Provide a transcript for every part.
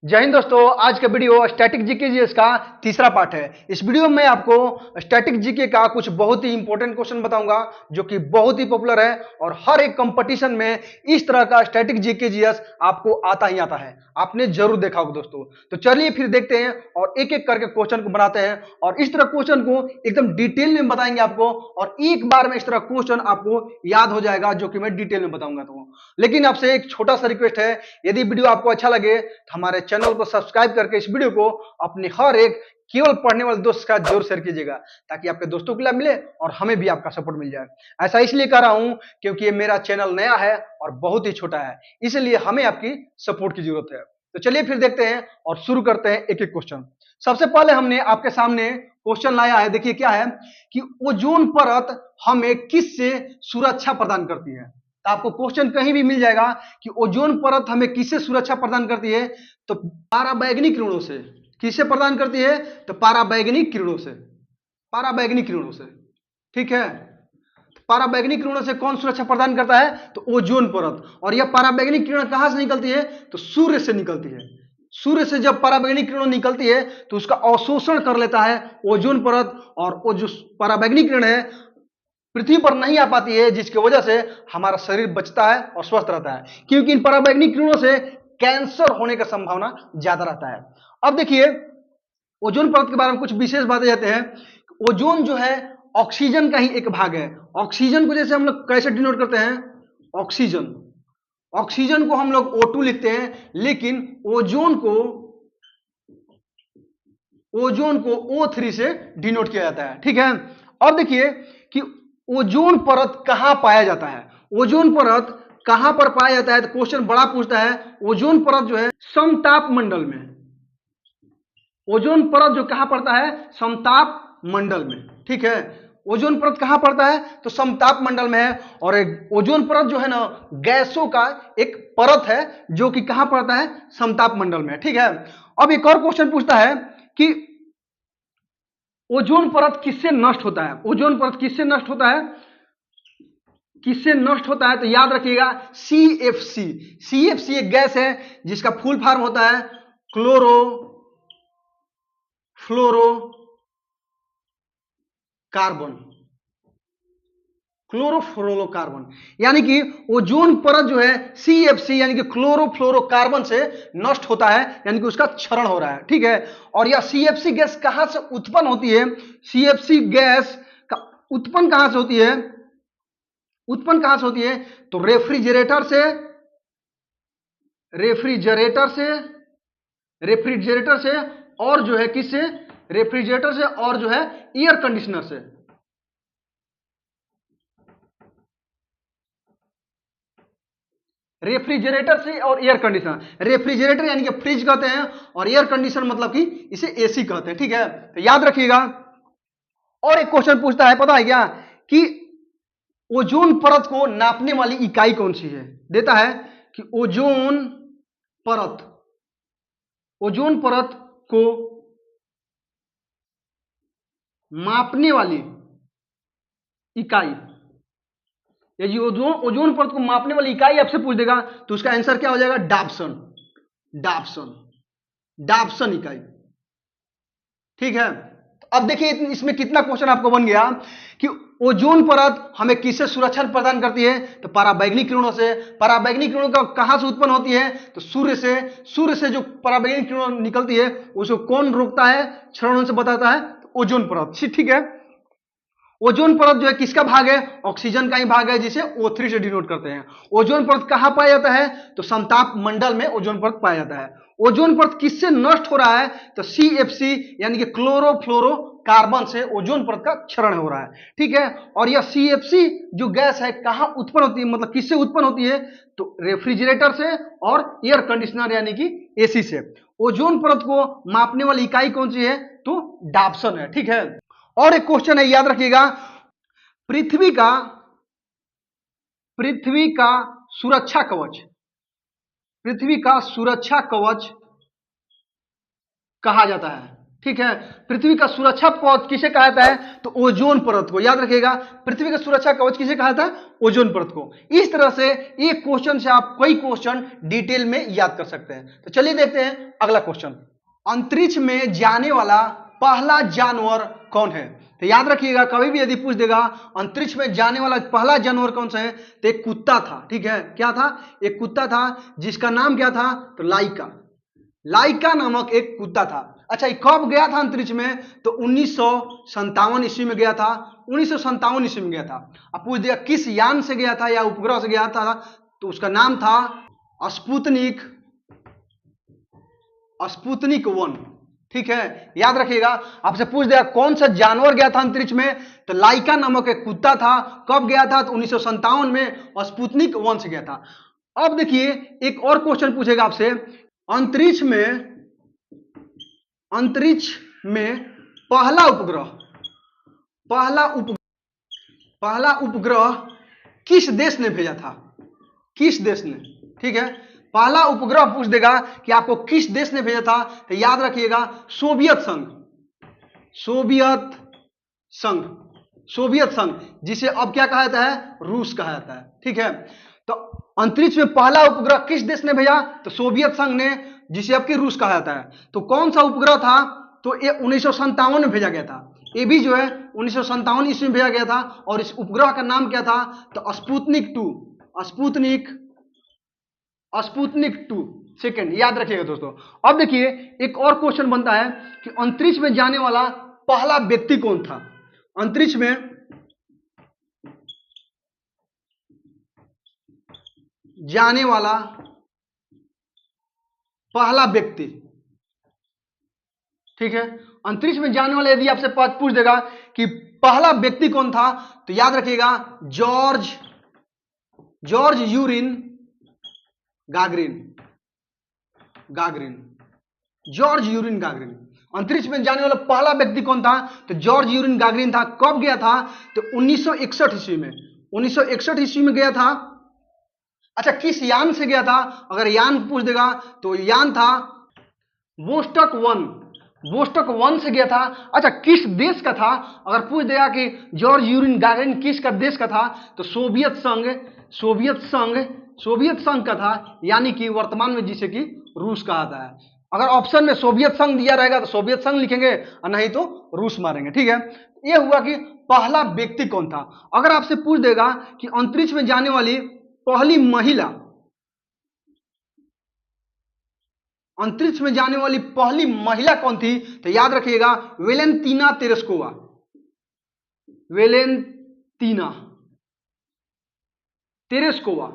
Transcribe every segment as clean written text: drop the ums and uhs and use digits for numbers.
जय हिंद दोस्तों। आज का वीडियो स्टैटिक जीके जीएस का तीसरा पार्ट है। इस वीडियो में आपको स्टैटिक जीके का कुछ बहुत ही इंपॉर्टेंट क्वेश्चन बताऊंगा जो कि बहुत ही पॉपुलर है और हर एक कंपटीशन में इस तरह का स्टैटिक जीके जीएस आपको आता ही आता है। आपने जरूर देखा होगा दोस्तों। तो चलिए फिर देखते हैं और एक एक करके क्वेश्चन को बनाते हैं और इस तरह क्वेश्चन को एकदम डिटेल में बताएंगे आपको और एक बार में इस तरह क्वेश्चन आपको याद हो जाएगा जो कि मैं डिटेल में बताऊंगा। तो लेकिन आपसे एक छोटा सा रिक्वेस्ट है, यदि वीडियो आपको अच्छा लगे तो हमारे चैनल को सब्सक्राइब करके इस वीडियो को अपने हर एक केवल पढ़ने वाले दोस्त के साथ जरूर शेयर कीजिएगा ताकि आपके दोस्तों को लाभ मिले और हमें भी आपका सपोर्ट मिल जाए। ऐसा इसलिए कर रहा हूं क्योंकि ये मेरा चैनल नया है और बहुत ही छोटा है, इसलिए हमें आपकी सपोर्ट की जरूरत है। तो चलिए फिर देखते हैं और शुरू करते हैं एक एक क्वेश्चन। सबसे पहले हमने आपके सामने क्वेश्चन लाया है। देखिए क्या है कि ओजोन परत हमें किससे सुरक्षा प्रदान करती है। तो आपको क्वेश्चन कहीं भी मिल जाएगा कि ओजोन परत हमें किससे सुरक्षा प्रदान करती है, तो पराबैंगनी किरणों से। किससे प्रदान करती है? तो पराबैंगनी किरणों से। पराबैंगनी किरणों से, ठीक है। पराबैंगनी किरणों से कौन सुरक्षा प्रदान करता है? तो ओजोन परत। और यह पराबैंगनी किरण कहां से निकलती है? तो सूर्य से निकलती है। सूर्य से जब पराबैंगनी किरण निकलती है तो उसका अवशोषण कर लेता है ओजोन परत और वो जो पराबैंगनी किरण है पृथ्वी पर नहीं आ पाती है, जिसकी वजह से हमारा शरीर बचता है और स्वस्थ रहता है, क्योंकि इन पराबैंगनी किरणों से कैंसर होने का संभावना ज्यादा रहता है। अब देखिए ओजोन परत के बारे में कुछ विशेष बातें कहते हैं। ओजोन जो है ऑक्सीजन का ही एक भाग है। ऑक्सीजन को जैसे हम लोग कैसे डिनोट करते हैं? ऑक्सीजन। ऑक्सीजन को हम लोग O2 लिखते हैं, लेकिन ओजोन को O3 से डिनोट किया जाता है, ठीक है। अब देखिए कि ओजोन परत कहां पाया जाता है। ओजोन परत कहां पर पाया जाता है? तो क्वेश्चन बड़ा पूछता है। ओजोन परत जो है समताप मंडल में। ओजोन परत जो कहां पड़ता है? समताप मंडल में, ठीक है। ओजोन परत कहां पड़ता है? तो समताप मंडल में है। और एक ओजोन परत जो है ना गैसों का एक परत है जो कि कहां पड़ता है? समताप मंडल में, ठीक है। अब एक और क्वेश्चन पूछता है कि ओजोन परत किससे नष्ट होता है? ओजोन परत किससे नष्ट होता है? किससे नष्ट होता है? तो याद रखिएगा CFC। CFC एक गैस है जिसका फुल फॉर्म होता है क्लोरो फ्लोरो कार्बन। क्लोरोफ्लोरोकार्बन, यानी कि ओजोन परत जो है CFC यानी कि क्लोरोफ्लोरोकार्बन से नष्ट होता है, यानी कि उसका क्षरण हो रहा है, ठीक है। और यह CFC गैस कहां से उत्पन्न होती है? CFC गैस का उत्पन्न कहां से होती है? उत्पन्न कहां से होती है? तो रेफ्रिजरेटर से और जो है किससे? रेफ्रिजरेटर से और जो है एयर कंडीशनर से। रेफ्रिजरेटर से और एयर कंडीशनर। रेफ्रिजरेटर यानी कि फ्रिज कहते हैं और एयर कंडीशनर मतलब कि इसे एसी कहते हैं, ठीक है। तो याद रखिएगा। और एक क्वेश्चन पूछता है, पता है क्या, कि ओजोन परत को नापने वाली इकाई कौन सी है? देता है कि ओजोन परत को मापने वाली इकाई, यदि ओजोन परत को मापने वाली इकाई आपसे पूछ देगा तो उसका आंसर क्या हो जाएगा? डाप्सन। डाप्सन इकाई, ठीक है। अब देखिए इसमें कितना क्वेश्चन आपको बन गया कि ओजोन परत हमें किससे सुरक्षा प्रदान करती है? तो पराबैंगनी किरणों से। पराबैंगनी किरणों का कहां से उत्पन्न होती है? तो सूर्य से। सूर्य से जो पराबैंगनी किरण निकलती है उसको कौन रोकता है, क्षरण से बताता है? तो ओजोन परत, ठीक है। ओजोन परत जो है किसका भाग है? ऑक्सीजन का ही भाग है, जिसे O3 से डिनोट करते हैं। ओजोन परत कहां पाया जाता है? तो समताप मंडल में ओजोन परत पाया जाता है। ओजोन परत किससे नष्ट हो रहा है? तो CFC यानी कि क्लोरोफ्लोरोकार्बन से ओजोन परत का क्षरण हो रहा है, ठीक है। और यह CFC जो गैस है कहां उत्पन्न होती है, मतलब किससे उत्पन्न होती है? तो रेफ्रिजरेटर से और एयर कंडीशनर यानी कि AC से। ओजोन परत को मापने वाली इकाई कौन सी है? तो डाप्सन है, ठीक है। और एक क्वेश्चन है, याद रखिएगा। पृथ्वी का सुरक्षा कवच, पृथ्वी का सुरक्षा कवच कहा जाता है, ठीक है। पृथ्वी का सुरक्षा कवच किसे कहा जाता है? तो ओजोन परत को। याद रखिएगा, पृथ्वी का सुरक्षा कवच किसे कहा जाता है? ओजोन परत को। इस तरह से एक क्वेश्चन से आप कई क्वेश्चन डिटेल में याद कर सकते हैं। तो चलिए देखते हैं अगला क्वेश्चन। अंतरिक्ष में जाने वाला पहला जानवर कौन है? तो याद रखिएगा, कभी भी यदि पूछ देगा अंतरिक्ष में जाने वाला पहला जानवर कौन सा है, तो एक कुत्ता था। ठीक है, क्या था? एक कुत्ता था जिसका नाम क्या था? तो लाइका। लाइका नामक एक कुत्ता था। अच्छा, ये कब गया था अंतरिक्ष में? तो 1957 ईस्वी में गया था। 1957 ईस्वी में गया था। अब पूछ दिया किस यान से गया था या उपग्रह से गया था, तो उसका नाम था स्पुतनिक 1। ठीक है, याद रखिएगा। आपसे पूछ दिया कौन सा जानवर गया था अंतरिक्ष में, तो लाइका नामक एक कुत्ता था। कब गया था? तो 1957 में स्पुतनिक 1 से गया था। अब देखिए एक और क्वेश्चन पूछेगा आपसे, अंतरिक्ष में पहला उपग्रह किस देश ने भेजा था? किस देश ने? ठीक है, पहला उपग्रह पूछ देगा कि आपको किस देश ने भेजा था, तो याद रखिएगा सोवियत संघ, जिसे अब क्या कहा जाता है? रूस कहा जाता है। ठीक है, तो अंतरिक्ष में पहला उपग्रह किस देश ने भेजा? तो सोवियत संघ ने, जिसे अब की रूस कहा जाता है। तो कौन सा उपग्रह था? तो ये 1957 में भेजा गया था। ये भी जो है 1957 ईस्वी में भेजा गया था। और इस उपग्रह का नाम क्या था? तो स्पुतनिक 2 सेकेंड। याद रखिएगा दोस्तों। अब देखिए एक और क्वेश्चन बनता है कि अंतरिक्ष में जाने वाला पहला व्यक्ति कौन था? अंतरिक्ष में जाने वाला पहला व्यक्ति। ठीक है, अंतरिक्ष में जाने वाला यदि आपसे पूछ देगा कि पहला व्यक्ति कौन था, तो याद रखिएगा जॉर्ज यूरिन गागरिन। अंतरिक्ष में जाने वाला पहला व्यक्ति कौन था? तो जॉर्ज यूरिन गागरिन था। कब गया था? तो 1961 ईस्वी में। 1961 ईस्वी में गया था। अच्छा, किस यान से गया था? अगर यान पूछ देगा तो यान था वोस्टक 1 से गया था। अच्छा, किस देश का था? अगर पूछ देगा कि जॉर्ज यूरिन गागरिन किस का देश का था, तो सोवियत संघ का था, यानी कि वर्तमान में जिसे कि रूस कहा जाता है। अगर ऑप्शन में सोवियत संघ दिया रहेगा तो सोवियत संघ लिखेंगे और नहीं तो रूस मारेंगे। ठीक है, यह हुआ कि पहला व्यक्ति कौन था। अगर आपसे पूछ देगा कि अंतरिक्ष में जाने वाली पहली महिला कौन थी, तो याद रखिएगा वेलेंतीना तेरेस्कोवा। वेलेंतीना तेरेस्कोवा।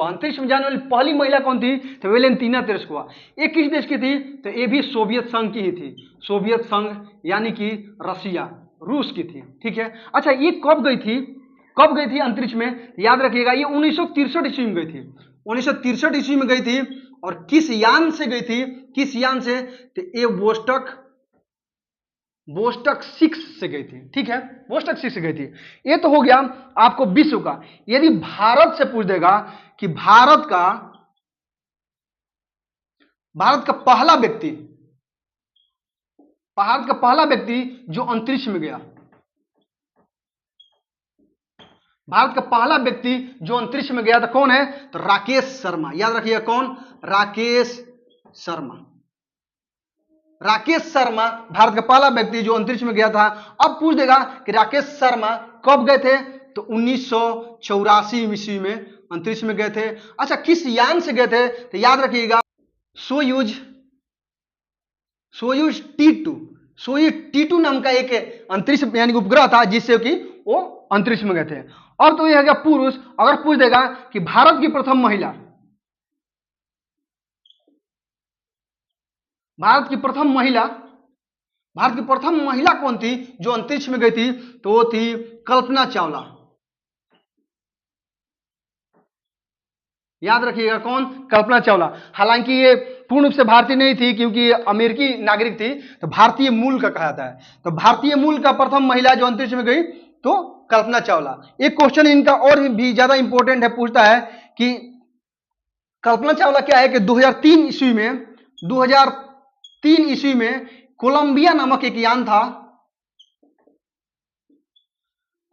अंतरिक्ष में जाने वाली पहली महिला कौन थी? तो वेलेंतीना तेरेस्कोवा। ये किस देश की थी? तो ये भी सोवियत संघ की ही थी। सोवियत संघ यानी कि रसिया, रूस की थी। ठीक है, अच्छा ये कब गई थी अंतरिक्ष में? याद रखिएगा ये 1963 ईस्वी में गई थी। 1963 ईस्वी में गई थी। और किस यान से गई थी? तो ये वोस्टक 6 से गई थी। ठीक है, वोस्टक 6 से गई थी। ये तो हो गया आपको विश्व का। यदि भारत से पूछ देगा कि भारत का पहला व्यक्ति जो अंतरिक्ष में गया, भारत का पहला व्यक्ति जो अंतरिक्ष में गया था कौन है? तो राकेश शर्मा। याद रखिएगा कौन? राकेश शर्मा भारत का पहला व्यक्ति जो अंतरिक्ष में गया था। अब पूछ देगा कि राकेश शर्मा कब गए थे? तो 1984 ईस्वी में अंतरिक्ष में गए थे। अच्छा, किस यान से गए थे? तो याद रखिएगा सोयूज T2 नाम का एक अंतरिक्ष यानी उपग्रह था, जिससे कि वो अंतरिक्ष में गए थे। अब तो यह है पुरुष। अगर पूछ देगा कि भारत की प्रथम महिला कौन थी जो अंतरिक्ष में गई थी? तो वो थी कल्पना चावला। याद रखिएगा कौन? कल्पना चावला। हालांकि ये पूर्ण रूप से भारतीय नहीं थी, क्योंकि अमेरिकी नागरिक थी, तो भारतीय मूल का कहा जाता है। तो भारतीय मूल का प्रथम महिला जो अंतरिक्ष में गई तो कल्पना चावला। एक क्वेश्चन इनका और भी ज्यादा इंपॉर्टेंट है, पूछता है कि कल्पना चावला क्या है कि 2003 ईस्वी में कोलंबिया नामक एक यान था,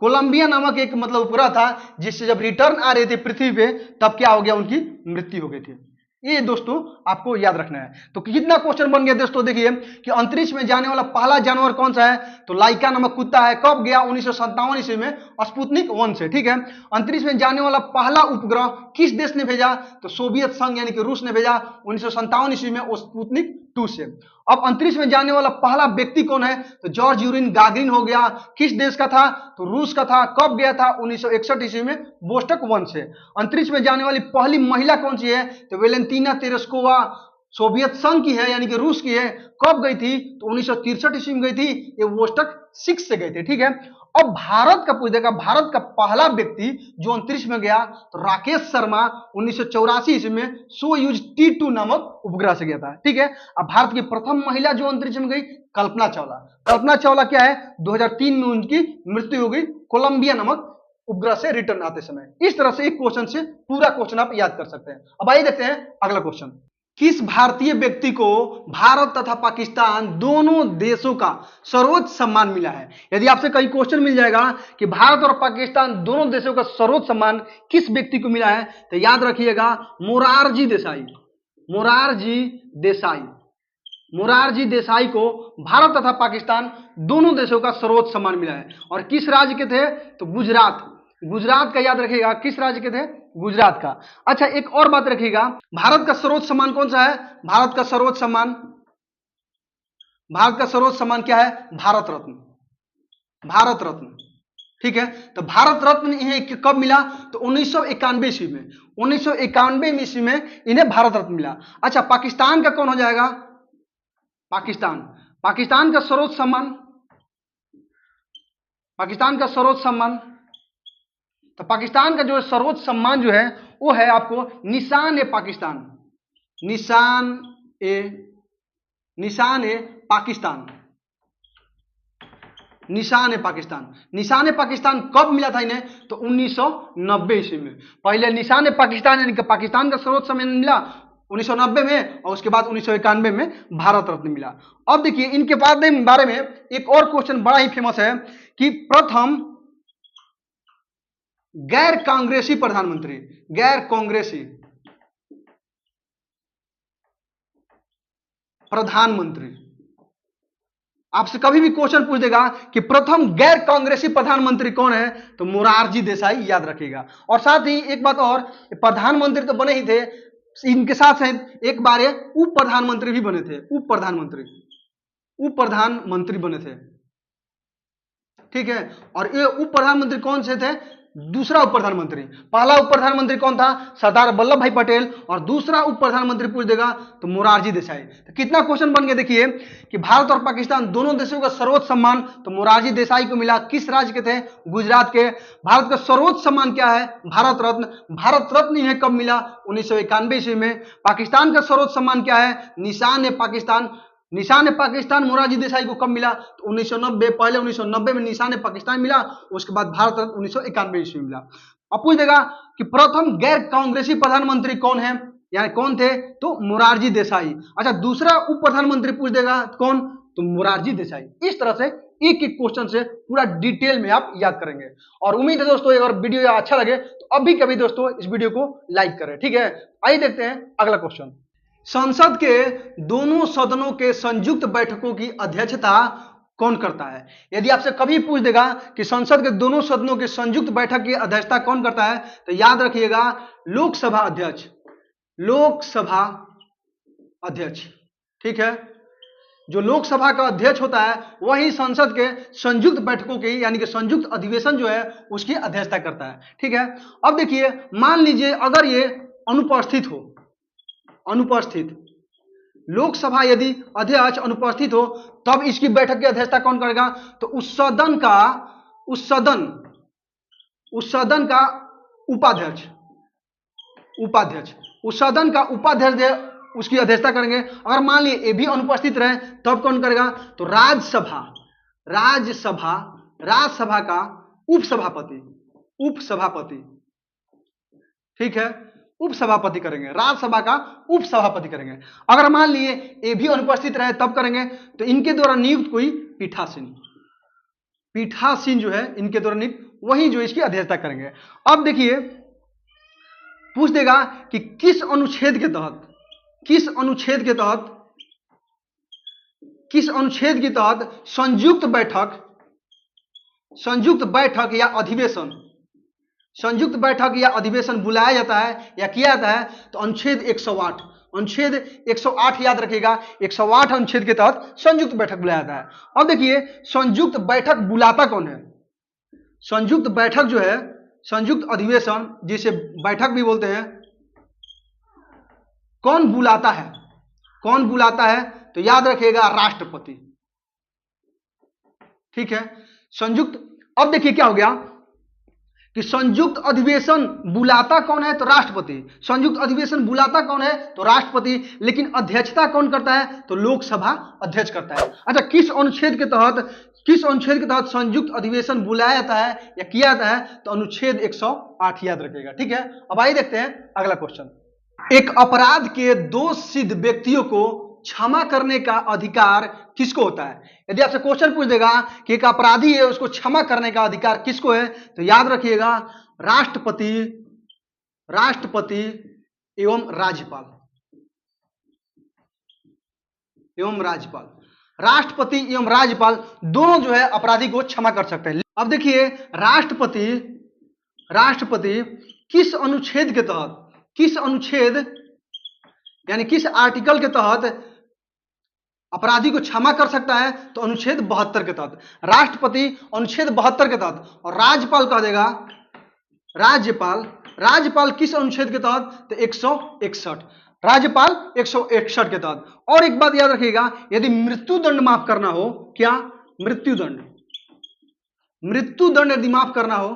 कोलंबिया नामक एक मतलब उपग्रह था, जिससे जब रिटर्न आ रहे थे पृथ्वी पे तब क्या हो गया, उनकी मृत्यु हो गई थी। ये दोस्तों आपको याद रखना है। तो कितना क्वेश्चन बन गया दोस्तों, देखिए कि अंतरिक्ष में जाने वाला पहला जानवर कौन सा है, तो लाइका नामक कुत्ता है। कब गया, 1957 ईस्वी में स्पुतनिक 1 से। ठीक है, अंतरिक्ष में जाने वाला पहला उपग्रह किस देश ने भेजा, तो सोवियत संघ यानी कि रूस ने भेजा 1957 ईस्वी में स्पुतनिक 2 से। अब अंतरिक्ष में जाने वाला पहला व्यक्ति कौन है, तो जॉर्ज यूरिन गागरिन हो गया। किस देश का था, तो रूस का था। कब गया था, 1961 ईस्वी में वोस्टक 1 से। अंतरिक्ष में जाने वाली पहली महिला कौन सी है, तो वेलेंटीना तेरेस्कोवा, सोवियत संघ की है यानी कि रूस की है। कब गई थी, तो 1963 ईस्वी में गई थी, ये वोस्टक 6 से गए थे। ठीक है, अब भारत का पूछ देगा, भारत का पहला व्यक्ति जो अंतरिक्ष में गया तो राकेश शर्मा 1984 ईस्वी में सोयूज T2 नामक उपग्रह से गया था। ठीक है, अब भारत की प्रथम महिला जो अंतरिक्ष में गई, कल्पना चावला। कल्पना चावला क्या है, 2003 में उनकी मृत्यु हो गई कोलंबिया नामक उपग्रह से रिटर्न आते समय। इस तरह से एक क्वेश्चन से पूरा क्वेश्चन आप याद कर सकते हैं। अब आइए देखते हैं अगला क्वेश्चन। किस भारतीय व्यक्ति को भारत तथा पाकिस्तान दोनों देशों का सर्वोच्च सम्मान मिला है। यदि आपसे कई क्वेश्चन मिल जाएगा कि भारत और पाकिस्तान दोनों देशों का सर्वोच्च सम्मान किस व्यक्ति को मिला है, तो याद रखिएगा मोरारजी देसाई। मोरारजी देसाई, मोरारजी देसाई को भारत तथा पाकिस्तान दोनों देशों का सर्वोच्च सम्मान मिला है। और किस राज्य के थे, तो गुजरात। गुजरात का याद रखिएगा, किस राज्य के थे, गुजरात का। अच्छा, एक और बात रखिएगा, भारत का सर्वोच्च सम्मान कौन सा है, भारत का सर्वोच्च सम्मान, भारत का सर्वोच्च सम्मान क्या है, भारत रत्न। भारत रत्न। ठीक है, तो भारत रत्न इन्हें कब मिला, तो 1991 ईस्वी में। 1991 ईस्वी में इन्हें भारत रत्न मिला। अच्छा, पाकिस्तान का कौन हो जाएगा, पाकिस्तान। पाकिस्तान का सर्वोच्च सम्मान, पाकिस्तान का सर्वोच्च सम्मान, तो पाकिस्तान का जो सर्वोच्च सम्मान जो है वो है आपको निशान ए पाकिस्तान। निशान ए पाकिस्तान। निशान ए पाकिस्तान। निशान ए पाकिस्तान कब मिला था इन्हें, तो 1990 ईस्वी में। पहले निशान ए पाकिस्तान यानी कि पाकिस्तान का सर्वोच्च सम्मान मिला 1990 में, और उसके बाद 1991 में भारत रत्न मिला। अब देखिए इनके बारे में एक और क्वेश्चन बड़ा ही फेमस है कि प्रथम गैर कांग्रेसी प्रधानमंत्री। गैर कांग्रेसी प्रधानमंत्री, आपसे कभी भी क्वेश्चन पूछ देगा कि प्रथम गैर कांग्रेसी प्रधानमंत्री कौन है, तो मोरारजी देसाई, याद रखिएगा। और साथ ही एक बात और, प्रधानमंत्री तो बने ही थे, इनके साथ साथ एक बार ये उप प्रधानमंत्री भी बने थे। उप प्रधानमंत्री बने थे। ठीक है, और ये उप प्रधानमंत्री कौन से थे, दूसरा उप प्रधानमंत्री। पहला उप प्रधानमंत्री कौन था, सरदार वल्लभ भाई पटेल, और दूसरा उप प्रधानमंत्री पूछ देगा तो मोरारजी देसाई। तो कितना क्वेश्चन बन गया, देखिए कि भारत और पाकिस्तान दोनों देशों का सर्वोच्च सम्मान तो मोरारजी देसाई को मिला। किस राज्य के थे, गुजरात के। भारत का सर्वोच्च सम्मान क्या है, भारत रत्न। भारत रत्न इन्हें कब मिला, 1991 ईस्वी में। पाकिस्तान का सर्वोच्च सम्मान क्या है, निशान ए पाकिस्तान। निशान ए पाकिस्तान मोरारजी देसाई को कब मिला, तो 1990। पहले 1990 में निशान ए पाकिस्तान मिला, उसके बाद भारत रत्न 1991 ईस्वी मिला। अब पूछ देगा कि प्रथम गैर कांग्रेसी प्रधानमंत्री कौन है, यानी कौन थे, तो मोरारजी देसाई। अच्छा, दूसरा उप प्रधानमंत्री पूछ देगा कौन, तो मोरारजी देसाई। इस तरह से एक एक क्वेश्चन से पूरा डिटेल में आप याद करेंगे। और उम्मीद है दोस्तों अगर वीडियो अच्छा लगे तो अभी कभी दोस्तों इस वीडियो को लाइक करें। ठीक है, आइए देखते हैं अगला क्वेश्चन। संसद के दोनों सदनों के संयुक्त बैठकों की अध्यक्षता कौन करता है। यदि आपसे कभी पूछ देगा कि संसद के दोनों सदनों के संयुक्त बैठक की अध्यक्षता कौन करता है, तो याद रखिएगा लोकसभा अध्यक्ष। लोकसभा अध्यक्ष। ठीक है, जो लोकसभा का अध्यक्ष होता है वही संसद के संयुक्त बैठकों की यानी कि संयुक्त अधिवेशन जो है उसकी अध्यक्षता करता है। ठीक है, अब देखिए मान लीजिए अगर ये अनुपस्थित हो, अनुपस्थित लोकसभा यदि अध्यक्ष अनुपस्थित हो तब इसकी बैठक की अध्यक्षता कौन करेगा, तो उस सदन का उपाध्यक्ष। उस सदन का उपाध्यक्ष उसकी अध्यक्षता करेंगे। अगर मान लिए ये भी अनुपस्थित रहे तब कौन करेगा, तो राज्यसभा का उपसभापति। ठीक है, उपसभापति करेंगे, राज्यसभा का उपसभापति करेंगे। अगर मान लिए ये भी अनुपस्थित रहे तब करेंगे, तो इनके द्वारा नियुक्त कोई पीठासीन जो है इनके द्वारा नियुक्त, वही जो इसकी अध्यक्षता करेंगे। अब देखिए पूछ देगा कि किस अनुच्छेद के तहत संयुक्त बैठक या अधिवेशन बुलाया जाता है या किया जाता है, तो अनुच्छेद 108 याद रखिएगा, 108 अनुच्छेद के तहत संयुक्त बैठक बुलाया जाता है। अब देखिए संयुक्त बैठक बुलाता कौन है? संयुक्त बैठक जो है, संयुक्त अधिवेशन जिसे बैठक भी बोलते हैं, कौन बुलाता है? तो याद रखिएगा राष्ट्रपति। ठीक है, संयुक्त। अब देखिए क्या हो गया कि संयुक्त अधिवेशन बुलाता कौन है? तो राष्ट्रपति। संयुक्त अधिवेशन बुलाता कौन है? तो राष्ट्रपति। लेकिन अध्यक्षता कौन करता है? तो लोकसभा अध्यक्ष करता है। अच्छा, किस अनुच्छेद के तहत संयुक्त अधिवेशन बुलाया जाता है या किया जाता है? तो अनुच्छेद 108 याद रखिएगा। ठीक है, अब आइए देखते हैं अगला क्वेश्चन। एक अपराध के दोष सिद्ध व्यक्तियों को क्षमा करने का अधिकार किसको होता है? यदि आपसे क्वेश्चन पूछ देगा कि एक अपराधी है, उसको क्षमा करने का अधिकार किसको है, तो याद रखिएगा राष्ट्रपति एवं राज्यपाल। राष्ट्रपति एवं राज्यपाल दोनों जो है अपराधी को क्षमा कर सकते हैं। अब देखिए राष्ट्रपति किस अनुच्छेद यानी किस आर्टिकल के तहत अपराधी को क्षमा कर सकता है? तो अनुच्छेद 72 के तहत। राष्ट्रपति अनुच्छेद 72 के तहत, और राज्यपाल कह देगा राज्यपाल किस अनुच्छेद के तहत? तो 161, राज्यपाल 161 के तहत। और एक बात याद रखिएगा, यदि मृत्युदंड माफ करना हो, क्या मृत्युदंड यदि माफ करना हो,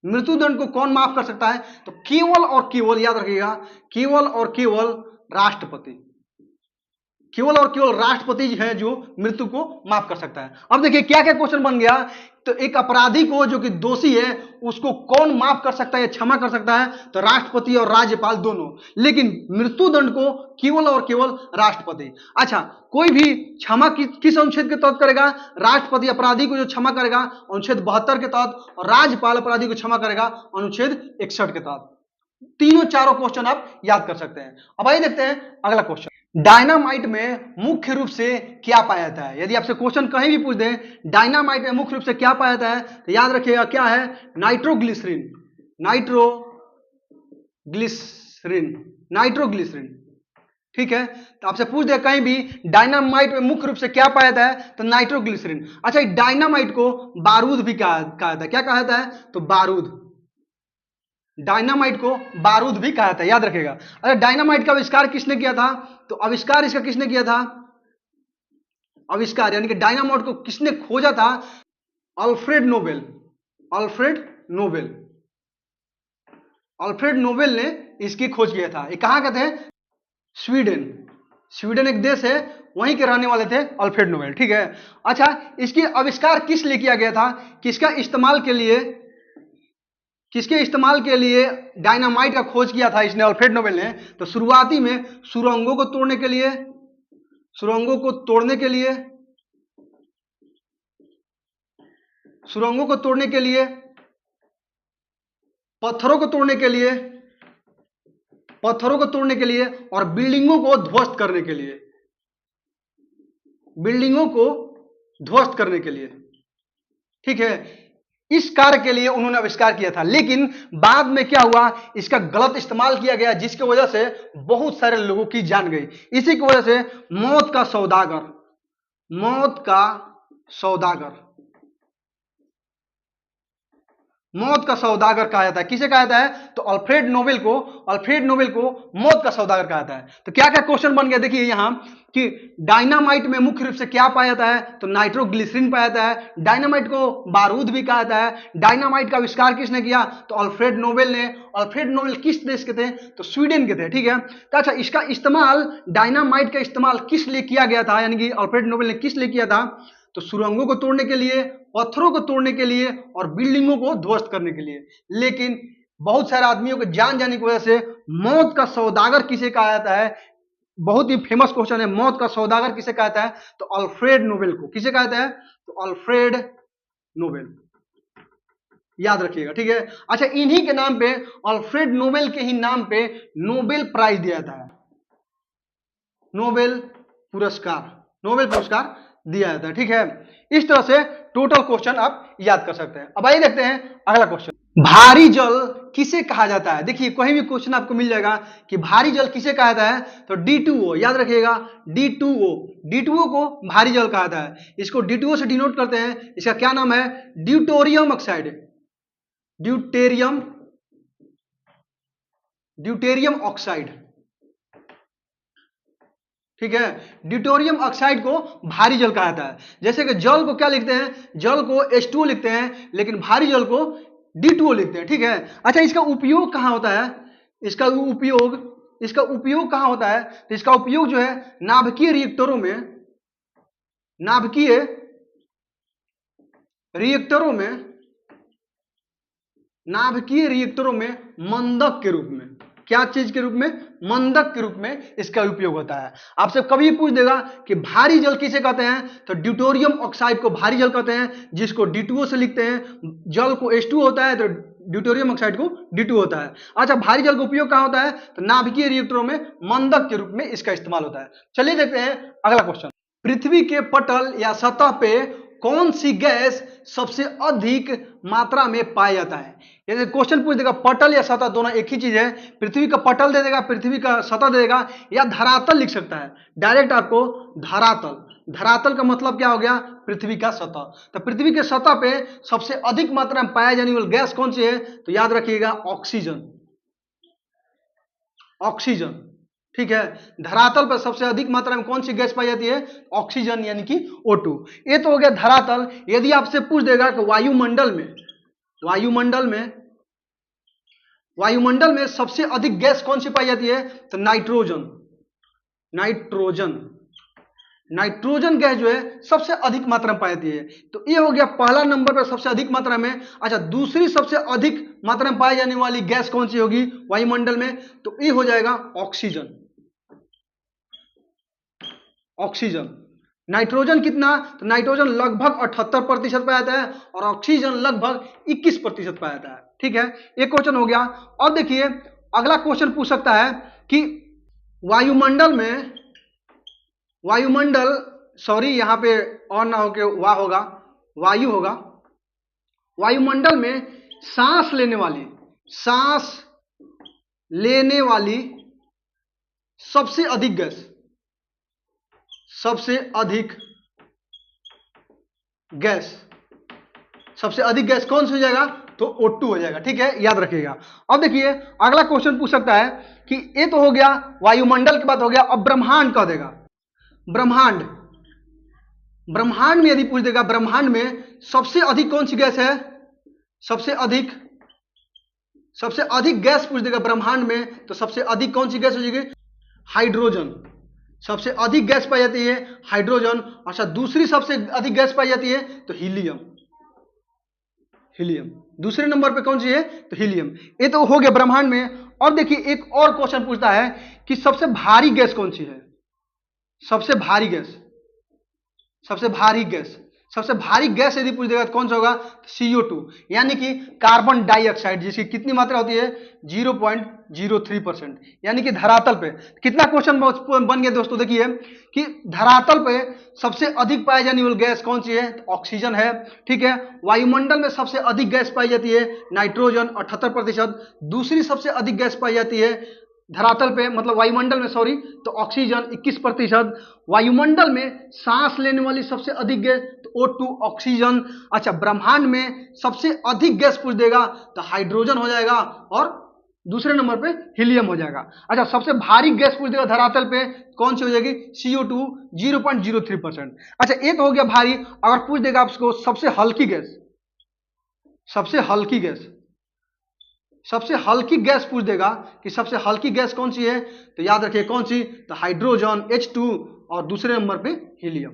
मृत्युदंड को कौन माफ कर सकता है? तो केवल और केवल, याद रखिएगा, केवल और केवल राष्ट्रपति है जो मृत्यु को माफ कर सकता है। अब देखिए क्या क्या क्वेश्चन बन गया। तो एक अपराधी को जो कि दोषी है उसको कौन माफ कर सकता है या क्षमा कर सकता है? तो राष्ट्रपति और राज्यपाल दोनों। लेकिन मृत्युदंड को केवल और केवल राष्ट्रपति। अच्छा, कोई भी क्षमा किस अनुच्छेद के तहत करेगा? राष्ट्रपति अपराधी को जो क्षमा करेगा अनुच्छेद 72 के तहत, और राज्यपाल अपराधी को क्षमा करेगा अनुच्छेद 61 के तहत। तीनों चारों क्वेश्चन आप याद कर सकते हैं। अब आइए देखते हैं अगला क्वेश्चन। डायनामाइट में मुख्य रूप से क्या पाया जाता है? यदि आपसे क्वेश्चन कहीं भी पूछ दे डायनामाइट में मुख्य रूप से क्या पाया जाता है, तो याद रखिएगा क्या है? नाइट्रोग्लिसरीन। ठीक है, तो आपसे पूछ दे कहीं भी डायनामाइट में मुख्य रूप से क्या पाया जाता है, तो नाइट्रोग्लिसरीन। अच्छा, डायनामाइट को बारूद भी कहा जाता है। क्या कहा जाता है? तो बारूद। डायनामाइट को बारूद भी कहा जाता है, याद रखिएगा। अरे डायनामाइट का आविष्कार किसने किया था? तो आविष्कार इसका किसने किया था? आविष्कार यानी कि डायनामाइट को किसने खोजा था? अल्फ्रेड नोबेल ने इसकी खोज किया था। ये कहां के थे? स्वीडन एक देश है, वहीं के रहने वाले थे अल्फ्रेड नोबेल। ठीक है, अच्छा, इसकी आविष्कार किस लिए किया गया था? किसके इस्तेमाल के लिए डायनामाइट का खोज किया था इसने, अल्फ्रेड नोबेल ने? तो शुरुआती में सुरंगों को तोड़ने के लिए, पत्थरों को तोड़ने के लिए और बिल्डिंगों को ध्वस्त करने के लिए। ठीक है, इस कार्य के लिए उन्होंने आविष्कार किया था। लेकिन बाद में क्या हुआ, इसका गलत इस्तेमाल किया गया, जिसकी वजह से बहुत सारे लोगों की जान गई। इसी की वजह से मौत का सौदागर कहा जाता है। किसे कहा जाता है? तो अल्फ्रेड नोबेल को मौत का सौदागर कहा जाता है। तो क्या क्या क्वेश्चन बन गया देखिए यहां कि डायनामाइट में मुख्य रूप से क्या पाया जाता है? तो नाइट्रोग्लिसरीन पाया जाता है। डायनामाइट को बारूद भी कहा जाता है। डायनामाइट का आविष्कार किसने किया? तो अल्फ्रेड नोबेल ने। अल्फ्रेड नोबेल किस देश के थे? तो स्वीडन के थे। ठीक है, तो अच्छा, इसका इस्तेमाल, डायनामाइट का इस्तेमाल किस लिए किया गया था, यानी कि अल्फ्रेड नोबेल ने किस लिए किया था? तो सुरंगों को तोड़ने के लिए, पत्थरों को तोड़ने के लिए और बिल्डिंगों को ध्वस्त करने के लिए। लेकिन बहुत सारे आदमियों के जान जाने की वजह से मौत का सौदागर किसे कहा जाता है? बहुत ही फेमस क्वेश्चन है, मौत का सौदागर किसे कहा जाता है? तो अल्फ्रेड नोबेल को। किसे कहा जाता है? तो अल्फ्रेड नोबेल, याद रखिएगा, ठीक है। अच्छा, इन्हीं के नाम पे, अल्फ्रेड नोबेल के ही नाम पे नोबेल प्राइज दिया जाता है, नोबेल पुरस्कार, नोबेल पुरस्कार दिया जाता है, ठीक है। इस तरह से टोटल क्वेश्चन आप याद कर सकते हैं। अब आइए देखते हैं अगला क्वेश्चन। भारी जल किसे कहा जाता है? देखिए कोई भी क्वेश्चन आपको मिल जाएगा कि भारी जल किसे कहा जाता है, तो D2O, याद रखिएगा, D2O, D2O को भारी जल कहा जाता है। इसको D2O से डिनोट करते हैं, इसका क्या नाम है? Deuterium oxide, deuterium, deuterium oxide, ठीक है। ड्यूटेरियम ऑक्साइड को भारी जल कहा जाता है। जैसे कि जल को क्या लिखते हैं? जल को H2O लिखते हैं, लेकिन भारी जल को D2O लिखते हैं, ठीक है। अच्छा, इसका उपयोग कहाँ होता है? इसका उपयोग कहाँ होता है? तो इसका उपयोग जो है नाभिकीय रिएक्टरों में, नाभिकीय रिएक्टरों में, नाभिकीय रिएक्टरों में मंदक के रूप में, क्या चीज के रूप में? मंदक के रूप में इसका उपयोग होता है। आपसे कभी पूछ देगा कि भारी जल किसे कहते हैं, तो ड्यूटेरियम ऑक्साइड को भारी जल कहते हैं, जिसको D2O से लिखते हैं। जल को H2O होता है तो ड्यूटेरियम ऑक्साइड को D2O होता है। अच्छा, भारी जल का उपयोग कहां होता है? तो नाभिकीय रिएक्टरों में मंदक के रूप में इसका इस्तेमाल होता है। चलिए देखते हैं अगला क्वेश्चन। पृथ्वी के पटल या सतह पे कौन सी गैस सबसे अधिक मात्रा में पाया जाता है? जैसे क्वेश्चन पूछ देगा पटल या सतह, दोनों एक ही चीज है। पृथ्वी का पटल दे देगा, पृथ्वी का सतह दे देगा, या धरातल लिख सकता है डायरेक्ट आपको, धरातल। धरातल का मतलब क्या हो गया? पृथ्वी का सतह। तो पृथ्वी के सतह पे सबसे अधिक मात्रा में पाया जाने वाली गैस कौन सी है? तो याद रखिएगा, ऑक्सीजन, ऑक्सीजन, ठीक है। धरातल पर सबसे अधिक मात्रा में कौन सी गैस पाई जाती है? ऑक्सीजन, यानी कि O2। ये तो हो गया धरातल। यदि आपसे पूछ देगा कि वायुमंडल में, वायुमंडल में सबसे अधिक गैस कौन सी पाई जाती है? तो नाइट्रोजन, नाइट्रोजन गैस जो है सबसे अधिक मात्रा में पाई जाती है। तो ये हो गया पहला नंबर पर सबसे अधिक मात्रा में। अच्छा, दूसरी सबसे अधिक मात्रा में पाई जाने वाली गैस कौन सी होगी वायुमंडल में? तो ये हो जाएगा ऑक्सीजन, ऑक्सीजन। नाइट्रोजन कितना? तो नाइट्रोजन लगभग 78% पाया जाता है और ऑक्सीजन लगभग 21% पाया जाता है, ठीक है। एक क्वेश्चन हो गया। और देखिए अगला क्वेश्चन पूछ सकता है कि वायुमंडल, सॉरी यहां पे और ना होके वाह होगा, वायु होगा। वायुमंडल में सांस लेने वाली सबसे अधिक गैस, सबसे अधिक गैस कौन सी हो जाएगा? तो O2 हो जाएगा, ठीक है, याद रखिएगा। अब देखिए अगला क्वेश्चन पूछ सकता है कि ये तो हो गया वायुमंडल की बात हो गया, अब ब्रह्मांड कह देगा। ब्रह्मांड में यदि पूछ देगा, ब्रह्मांड में सबसे अधिक कौन सी गैस है? सबसे अधिक गैस पूछ देगा ब्रह्मांड में, तो सबसे अधिक कौन सी गैस हो जाएगी? हाइड्रोजन। सबसे अधिक गैस पाई जाती है हाइड्रोजन। अच्छा, दूसरी सबसे अधिक गैस पाई जाती है तो हीलियम, दूसरे नंबर पे कौन सी है? तो हीलियम। ये तो हो गया ब्रह्मांड में। और देखिए एक और क्वेश्चन पूछता है कि सबसे भारी गैस कौन सी है? सबसे भारी गैस यदि पूछ देगा तो कौन सा होगा? CO2, यानी कि कार्बन डाइऑक्साइड, जिसकी कितनी मात्रा होती है? 0.03%, यानी कि धरातल पे कितना क्वेश्चन बन गया दोस्तों। देखिए कि धरातल पे सबसे अधिक पाई जाने वाली गैस कौन सी है? तो ऑक्सीजन है, ठीक है। वायुमंडल में सबसे अधिक गैस पाई जाती है नाइट्रोजन 78%। दूसरी सबसे अधिक गैस पाई जाती है धरातल पे, मतलब वायुमंडल में, सॉरी, तो ऑक्सीजन 21%। वायुमंडल में सांस लेने वाली सबसे अधिक गैस तो O2, ऑक्सीजन। अच्छा, ब्रह्मांड में सबसे अधिक गैस पूछ देगा तो हाइड्रोजन हो जाएगा और दूसरे नंबर पे हीलियम हो जाएगा। अच्छा, सबसे भारी गैस पूछ देगा धरातल पे, कौन सी हो जाएगी? CO2, 0.03%। अच्छा, एक हो गया भारी। अगर पूछ देगा आपको सबसे हल्की गैस पूछ देगा कि सबसे हल्की गैस कौन सी है, तो याद रखिए कौन सी? तो हाइड्रोजन, H2, और दूसरे नंबर पे हीलियम,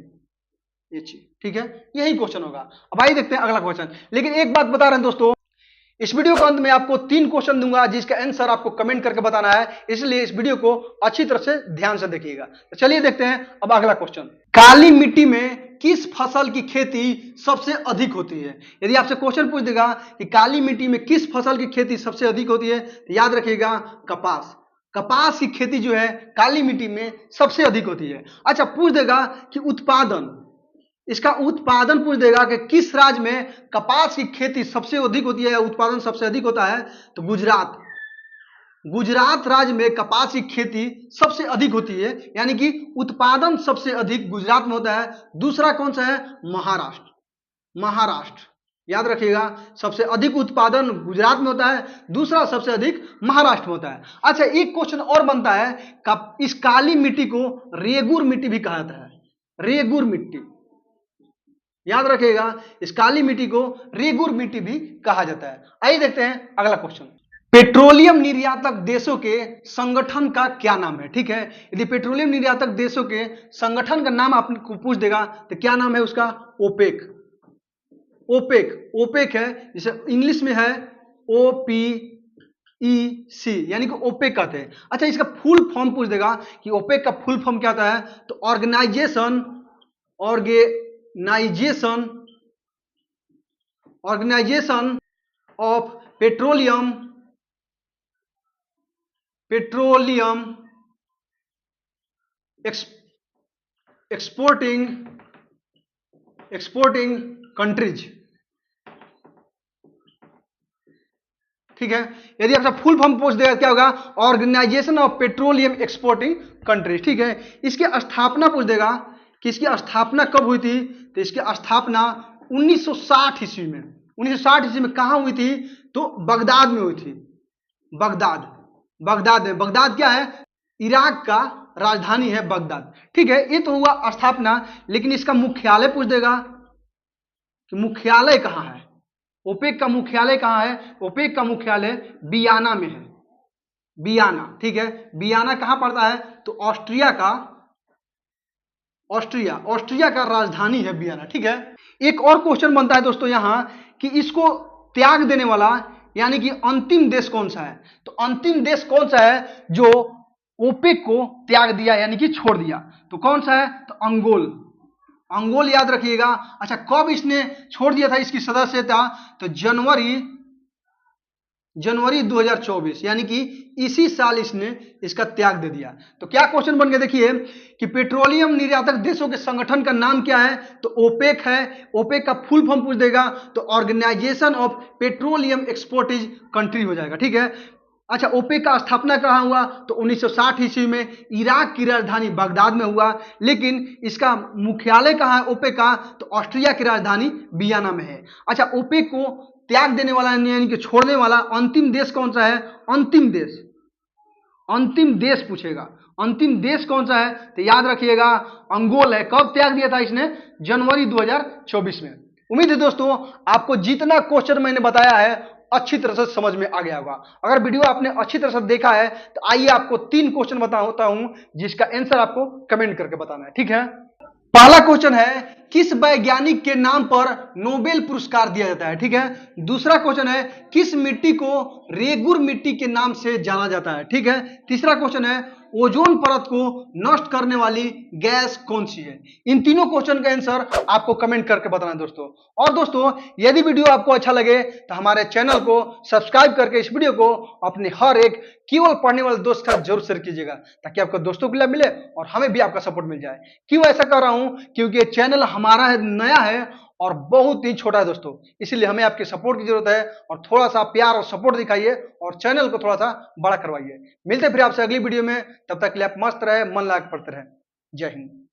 He, ठीक है। यही क्वेश्चन होगा। अब आइए देखते हैं अगला क्वेश्चन। लेकिन एक बात बता रहे हैं दोस्तों इस वीडियो के अंत में आपको 3 क्वेश्चन दूंगा जिसका आंसर आपको कमेंट करके बताना है, इसलिए इस वीडियो को अच्छी तरह से ध्यान से देखिएगा। तो चलिए देखते हैं अब अगला क्वेश्चन। काली मिट्टी में किस फसल की खेती सबसे अधिक होती है? यदि आपसे क्वेश्चन पूछ देगा कि काली मिट्टी में किस फसल की खेती सबसे अधिक होती है, तो याद रखिएगा कपास। कपास की खेती जो है काली मिट्टी में सबसे अधिक होती है। अच्छा, पूछ देगा कि उत्पादन, इसका उत्पादन पूछ देगा कि किस राज्य में कपास की खेती सबसे अधिक होती है या उत्पादन सबसे अधिक होता है, तो गुजरात। गुजरात राज्य में कपास की खेती सबसे अधिक होती है, यानी कि उत्पादन सबसे अधिक गुजरात में होता है। दूसरा कौन सा है? महाराष्ट्र। महाराष्ट्र, याद रखिएगा, सबसे अधिक उत्पादन गुजरात में होता है, दूसरा सबसे अधिक महाराष्ट्र में होता है। अच्छा, एक क्वेश्चन और बनता है, इस काली मिट्टी को रेगुर मिट्टी भी कहा जाता है। रेगुर मिट्टी, याद रखिएगा, इस काली मिट्टी को रेगुर मिट्टी भी कहा जाता है। आइए देखते हैं अगला क्वेश्चन। पेट्रोलियम निर्यातक देशों के संगठन का क्या नाम है? ठीक है, यदि पेट्रोलियम निर्यातक देशों के संगठन का नाम आपको पूछ देगा तो क्या नाम है उसका? ओपेक। ओपेक, ओपेक है, जिसे इंग्लिश में है OPEC, यानी कि ओपेक कहते हैं। अच्छा, इसका फुल फॉर्म पूछ देगा कि ओपेक का फुल फॉर्म क्या होता है, तो organisation of petroleum exporting countries. ठीक है, यदि आपसे फुल फॉर्म पूछ देगा क्या होगा? Organisation of petroleum exporting countries. ठीक है, इसकी स्थापना पूछ देगा कि इसकी स्थापना कब हुई थी, तो इसकी स्थापना 1960 ईस्वी में। 1960 ईस्वी में कहां हुई थी? तो बगदाद में हुई थी। बगदाद, बगदाद में। बगदाद क्या है? इराक का राजधानी है बगदाद। ठीक है, ये तो हुआ स्थापना, लेकिन इसका मुख्यालय पूछ देगा कि मुख्यालय कहां है? ओपेक का मुख्यालय कहां है? ओपेक का मुख्यालय वियना में है। वियना, ठीक है, वियना कहां पड़ता है? तो ऑस्ट्रिया का राजधानी है वियना। ठीक है, एक और क्वेश्चन बनता है दोस्तों यहां कि इसको त्याग देने वाला यानी कि अंतिम देश कौन सा है? तो अंतिम देश कौन सा है जो ओपेक को त्याग दिया यानी कि छोड़ दिया? तो कौन सा है? तो अंगोल। अंगोल, याद रखिएगा। अच्छा, कब इसने छोड़ दिया था इसकी सदस्यता? तो जनवरी 2024, यानी कि इसी साल इसने इसका त्याग दे दिया। तो क्या क्वेश्चन बन गया देखिए कि पेट्रोलियम निर्यातक देशों के संगठन का नाम क्या है? तो ओपेक है। ओपेक का फुल फॉर्म पूछ देगा तो organisation of petroleum exporting country हो जाएगा। ठीक है, अच्छा, ओपेक का स्थापना कहां हुआ? तो 1960 ईस्वी में इराक की राजधानी बगदाद में हुआ, लेकिन इसका मुख्यालय कहां है ओपेक का? तो ऑस्ट्रिया की राजधानी वियना में है। अच्छा, ओपेक को त्याग देने वाला यानी कि छोड़ने वाला अंतिम देश कौन सा है? अंतिम देश पूछेगा। अंतिम देश कौन सा है? तो याद रखिएगा अंगोल है। कब त्याग दिया था इसने? जनवरी 2024 में। उम्मीद है दोस्तों आपको जितना क्वेश्चन मैंने बताया है अच्छी तरह से समझ में आ गया होगा। अगर वीडियो आपने अच्छी तरह से देखा है तो आइए आपको 3 क्वेश्चन बताता हूं जिसका आंसर आपको कमेंट करके बताना है। ठीक है, पहला क्वेश्चन है किस वैज्ञानिक के नाम पर नोबेल पुरस्कार दिया जाता है? ठीक है, दूसरा क्वेश्चन है किस मिट्टी को रेगुर मिट्टी के नाम से जाना जाता है? ठीक है, तीसरा क्वेश्चन है ओजोन परत को नष्ट करने वाली गैस कौन सी है? इन तीनों क्वेश्चन का आंसर आपको कमेंट करके बताना है दोस्तों। और दोस्तों यदि वीडियो आपको अच्छा लगे तो हमारे चैनल को सब्सक्राइब करके इस वीडियो को अपने हर एक केवल पढ़ने वाले दोस्त का जरूर शेयर कीजिएगा ताकि आपको दोस्तों के लिए मिले और हमें भी आपका सपोर्ट मिल जाए। क्यों ऐसा कर रहा हूं? क्योंकि ये चैनल हमारा है, नया है और बहुत ही छोटा है दोस्तों, इसीलिए हमें आपके सपोर्ट की जरूरत है और थोड़ा सा प्यार और सपोर्ट दिखाइए और चैनल को थोड़ा सा बड़ा करवाइए। मिलते फिर आपसे अगली वीडियो में, तब तक के लिए आप मस्त रहे, मन लगा के पढ़ते रहे। जय हिंद।